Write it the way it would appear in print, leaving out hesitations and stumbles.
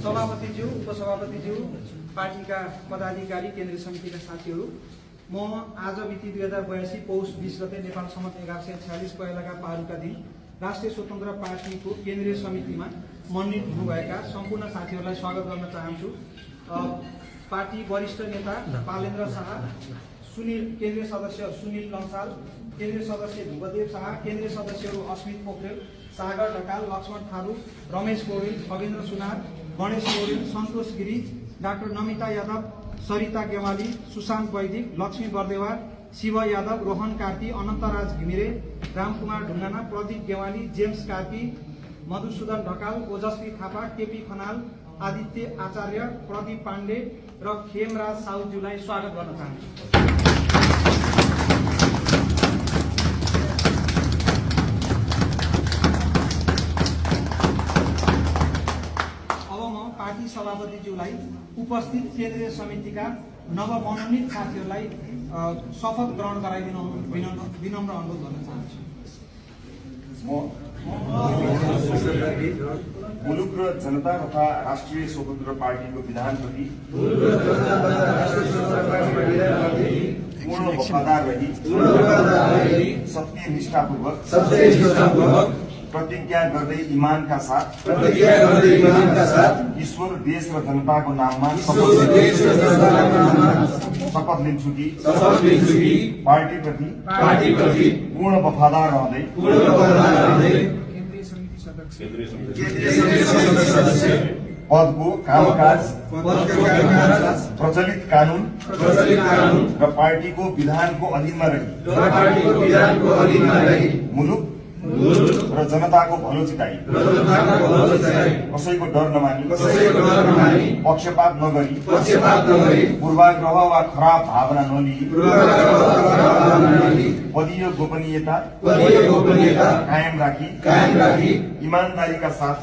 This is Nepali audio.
सभापतिज्यू, उपसभापतिज्यू, पार्टीका पदाधिकारी, केन्द्रीय समितिका साथीहरू, म आज मिति 2082 पौष 20 गते नेपाल सम्मत 1146 पहिलाका पारुका दिन राष्ट्रिय स्वतन्त्र पार्टीको केन्द्रीय समितिमा मनोनित हुनुभएका सम्पूर्ण साथीहरूलाई स्वागत गर्न चाहन्छु। पार्टी वरिष्ठ नेता पालेन्द्र शाह, केन्द्रीय सदस्य सुनिल लम्साल, केन्द्रीय सदस्य ध्रुवदेव शाह, केन्द्रीय सदस्यहरू अस्मित पोखरेल, सागर ढकाल, लक्ष्मण थारू, रमेश पौडेल, खगेन्द्र सुनार, गणेश पौडेल, सन्तोष गिरी, डाक्टर नमिता यादव, सरिता गेवाली, सुशान्त वैदिक, लक्ष्मी बर्देवार, शिव यादव, रोहन कार्की, अनन्तराज घिमिरे, रामकुमार ढुङ्गाना, प्रदीप गेवाली, जेम्स कार्की, मधुसूदन ढकाल, ओजस्वी थापा, केपी खनाल, आदित्य आचार्य, प्रदीप पाण्डे र खेमराज साउज्यूलाई स्वागत गर्न चाहन्छु। पार्टी सभापतिज्यूलाई उपस्थित केन्द्रीय समितिका नवमनोनित साथीहरूलाई शपथ ग्रहण गराइदिन विनम्र अनुरोध गर्न चाहन्छु। मुलुक र जनता तथा राष्ट्रिय स्वतन्त्र पार्टीको विधानप्रति पूर्ण वफादार रही सत्यनिष्ठापूर्वक प्रतिज्ञा गर्दै इमानका साथ ईश्वर, देश र जनताको नाममा शपथ लिन्छु कि पार्टीप्रति पूर्ण वफादार रहँदै पदको कामकाज, प्रचलित कानून र पार्टीको विधानको अधीनमा रही मुलुक र जनताको भलो चिताई कसैको डर नमानी पक्षपात नगरी पूर्वाग्रह वा खराब भावना नलिई पदीय गोपनीयता कायम राखी ईमानदारीका साथ